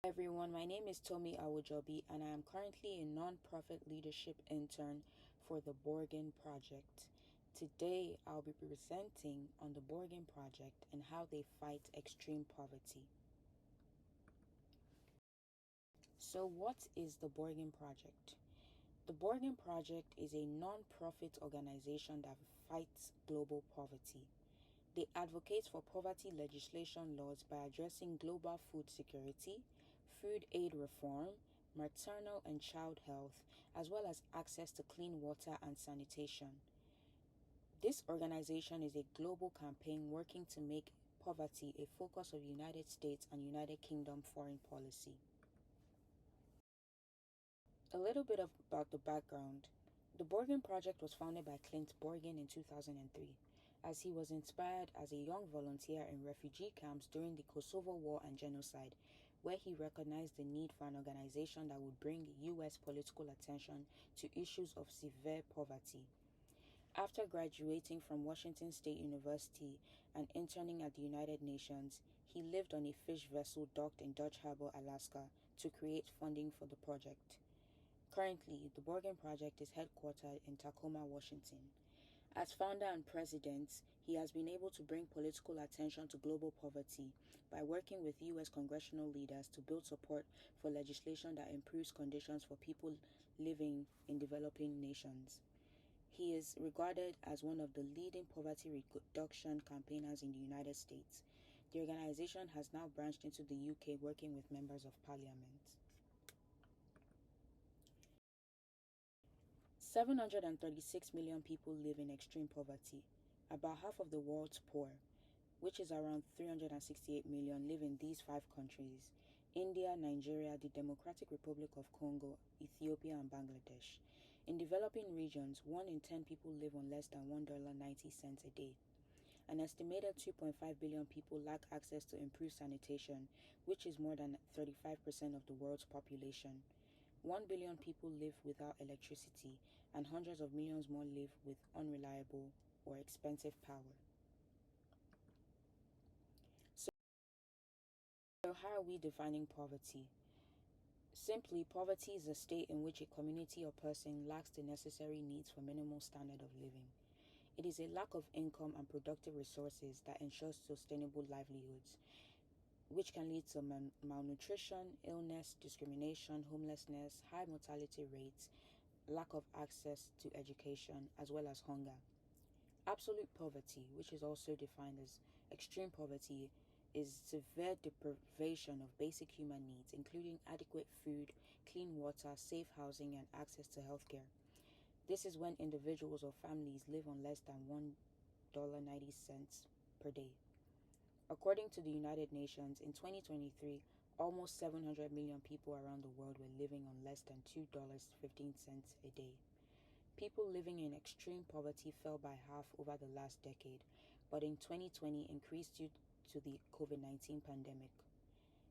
Everyone, my name is Tomi Awojobi and I am currently a non-profit leadership intern for the Borgen Project. Today, I'll be presenting on the Borgen Project and how they fight extreme poverty. So what is the Borgen Project? The Borgen Project is a non-profit organization that fights global poverty. They advocate for poverty legislation laws by addressing global food security, food aid reform, maternal and child health, as well as access to clean water and sanitation. This organization is a global campaign working to make poverty a focus of United States and United Kingdom foreign policy. A little bit about the background. The Borgen Project was founded by Clint Borgen in 2003, as he was inspired as a young volunteer in refugee camps during the Kosovo War and genocide, where he recognized the need for an organization that would bring U.S. political attention to issues of severe poverty. After graduating from Washington State University and interning at the United Nations, he lived on a fish vessel docked in Dutch Harbor, Alaska, to create funding for the project. Currently, the Borgen Project is headquartered in Tacoma, Washington. As founder and president, he has been able to bring political attention to global poverty by working with U.S. congressional leaders to build support for legislation that improves conditions for people living in developing nations. He is regarded as one of the leading poverty reduction campaigners in the United States. The organization has now branched into the UK, working with members of parliament. 736 million people live in extreme poverty. About half of the world's poor, which is around 368 million, live in these 5 countries: India, Nigeria, the Democratic Republic of Congo, Ethiopia, and Bangladesh. In developing regions, 1 in 10 people live on less than $1.90 a day. An estimated 2.5 billion people lack access to improved sanitation, which is more than 35% of the world's population. 1 billion people live without electricity, and hundreds of millions more live with unreliable or expensive power. So how are we defining poverty? Simply, poverty is a state in which a community or person lacks the necessary needs for minimal standard of living. It is a lack of income and productive resources that ensures sustainable livelihoods, which can lead to malnutrition, illness, discrimination, homelessness, high mortality rates, lack of access to education, as well as hunger. Absolute poverty, which is also defined as extreme poverty, is severe deprivation of basic human needs, including adequate food, clean water, safe housing, and access to healthcare. This is when individuals or families live on less than $1.90 per day. According to the United Nations, in 2023, almost 700 million people around the world were living on less than $2.15 a day. People living in extreme poverty fell by half over the last decade, but in 2020 increased due to the COVID-19 pandemic.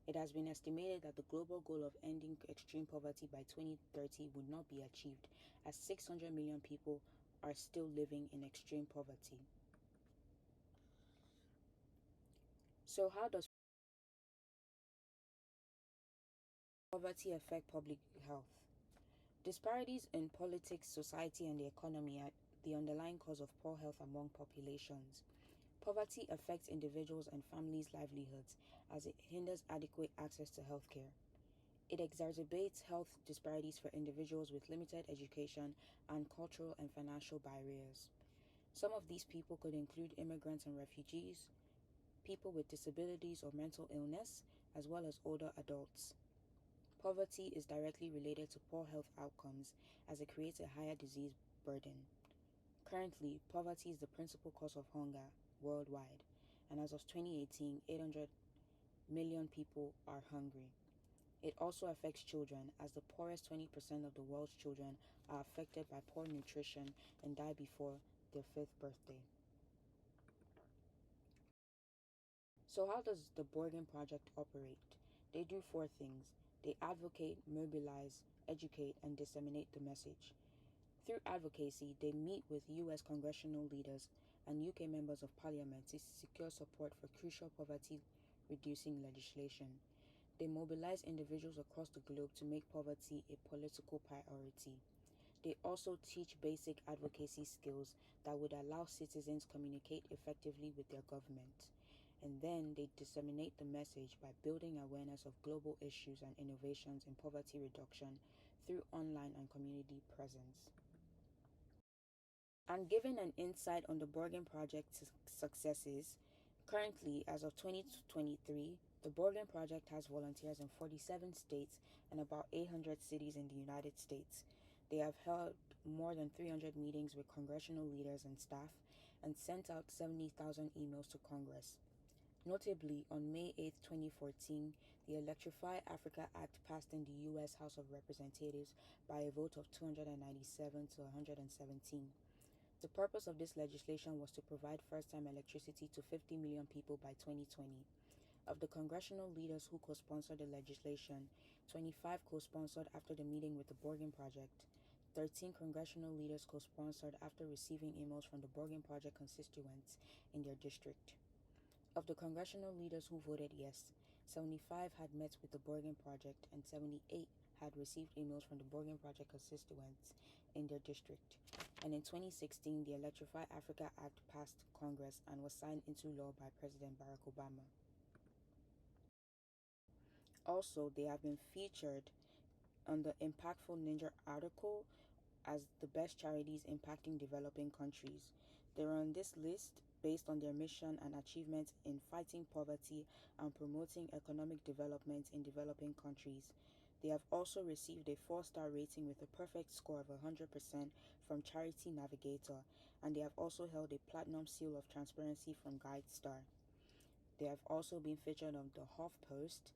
It has been estimated that the global goal of ending extreme poverty by 2030 would not be achieved, as 600 million people are still living in extreme poverty. So how does poverty affect public health? Disparities in politics, society, and the economy are the underlying cause of poor health among populations. Poverty affects individuals and families' livelihoods as it hinders adequate access to healthcare. It exacerbates health disparities for individuals with limited education and cultural and financial barriers. Some of these people could include immigrants and refugees, people with disabilities or mental illness, as well as older adults. Poverty is directly related to poor health outcomes as it creates a higher disease burden. Currently, poverty is the principal cause of hunger worldwide, and as of 2018, 800 million people are hungry. It also affects children, as the poorest 20% of the world's children are affected by poor nutrition and die before their 5th birthday. So how does the Borgen Project operate? They do 4 things. They advocate, mobilize, educate, and disseminate the message. Through advocacy, they meet with U.S. congressional leaders and UK members of parliament to secure support for crucial poverty reducing legislation. They mobilize individuals across the globe to make poverty a political priority. They also teach basic advocacy skills that would allow citizens communicate effectively with their government. And then they disseminate the message by building awareness of global issues and innovations in poverty reduction through online and community presence. And given an insight on the Borgen Project's successes, currently, as of 2023, the Borgen Project has volunteers in 47 states and about 800 cities in the United States. They have held more than 300 meetings with congressional leaders and staff and sent out 70,000 emails to Congress. Notably, on May 8, 2014, the Electrify Africa Act passed in the U.S. House of Representatives by a vote of 297 to 117. The purpose of this legislation was to provide first-time electricity to 50 million people by 2020. Of the congressional leaders who co-sponsored the legislation, 25 co-sponsored after the meeting with the Borgen Project. 13 congressional leaders co-sponsored after receiving emails from the Borgen Project constituents in their district. Of the congressional leaders who voted yes, 75 had met with the Borgen Project and 78 had received emails from the Borgen Project constituents in their district. And in 2016, the Electrify Africa Act passed Congress and was signed into law by President Barack Obama. Also, they have been featured on the Impactful Ninja article as the best charities impacting developing countries. They're on this list based on their mission and achievements in fighting poverty and promoting economic development in developing countries. They have also received a 4-star rating with a perfect score of 100% from Charity Navigator, and they have also held a platinum seal of transparency from GuideStar. They have also been featured on the HuffPost,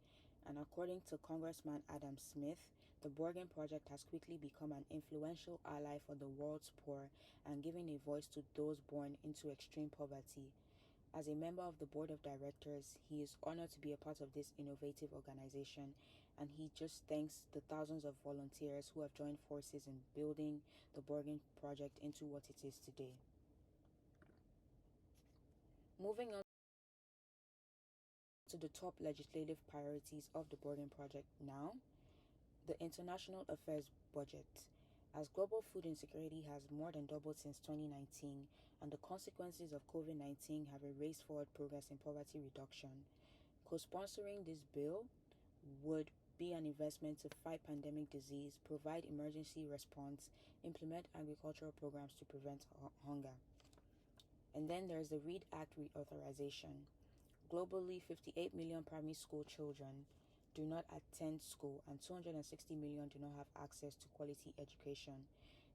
and according to Congressman Adam Smith, the Borgen Project has quickly become an influential ally for the world's poor and giving a voice to those born into extreme poverty. As a member of the board of directors, he is honored to be a part of this innovative organization, and he just thanks the thousands of volunteers who have joined forces in building the Borgen Project into what it is today. Moving on to the top legislative priorities of the Borgen Project now, the International Affairs Budget. As global food insecurity has more than doubled since 2019, and the consequences of COVID-19 have erased forward progress in poverty reduction, co-sponsoring this bill would be an investment to fight pandemic disease, provide emergency response, implement agricultural programs to prevent hunger. And then there's the READ Act reauthorization. Globally, 58 million primary school children do not attend school, and 260 million do not have access to quality education.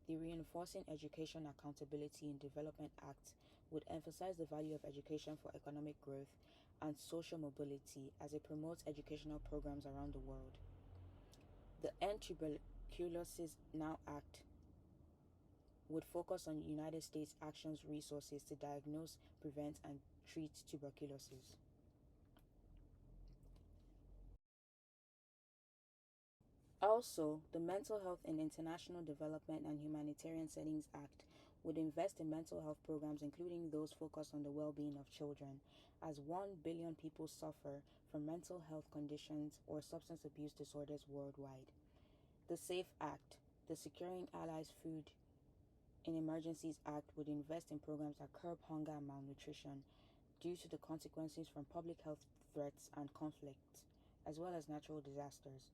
The Reinforcing Education Accountability in Development Act would emphasize the value of education for economic growth and social mobility as it promotes educational programs around the world. The End Tuberculosis Now Act would focus on United States actions resources to diagnose, prevent, and treat tuberculosis. Also, the Mental Health in International Development and Humanitarian Settings Act would invest in mental health programs, including those focused on the well-being of children, as 1 billion people suffer from mental health conditions or substance abuse disorders worldwide. The SAFE Act, the Securing Allies Food in Emergencies Act, would invest in programs that curb hunger and malnutrition due to the consequences from public health threats and conflicts, as well as natural disasters.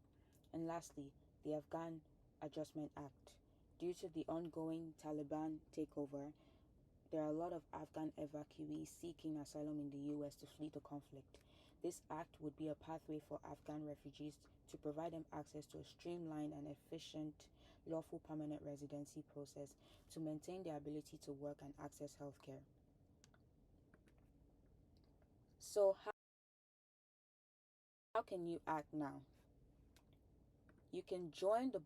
And lastly, the Afghan Adjustment Act. Due to the ongoing Taliban takeover, there are a lot of Afghan evacuees seeking asylum in the U.S. to flee the conflict. This act would be a pathway for Afghan refugees to provide them access to a streamlined and efficient lawful permanent residency process to maintain their ability to work and access healthcare. So how can you act now? You can join the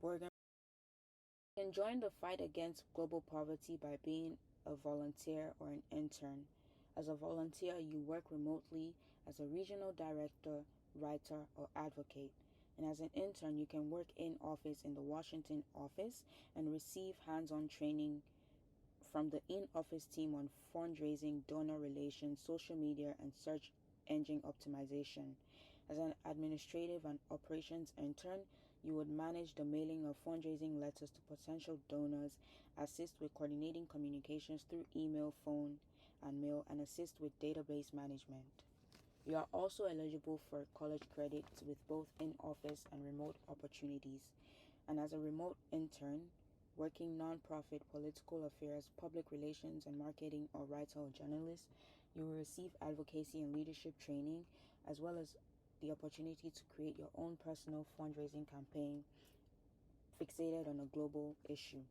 fight against global poverty by being a volunteer or an intern. As a volunteer, you work remotely as a regional director, writer, or advocate. And as an intern, you can work in office in the Washington office and receive hands-on training from the in-office team on fundraising, donor relations, social media, and search engine optimization. As an administrative and operations intern, you would manage the mailing of fundraising letters to potential donors, assist with coordinating communications through email, phone, and mail, and assist with database management. You are also eligible for college credits with both in-office and remote opportunities. And as a remote intern, working nonprofit, political affairs, public relations, and marketing, or writer or journalist, you will receive advocacy and leadership training, as well as the opportunity to create your own personal fundraising campaign fixated on a global issue.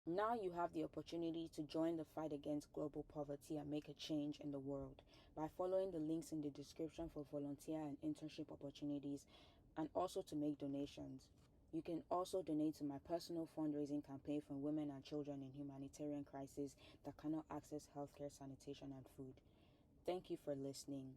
Now you have the opportunity to join the fight against global poverty and make a change in the world by following the links in the description for volunteer and internship opportunities, and also to make donations. You can also donate to my personal fundraising campaign for women and children in humanitarian crises that cannot access healthcare, sanitation, and food. Thank you for listening.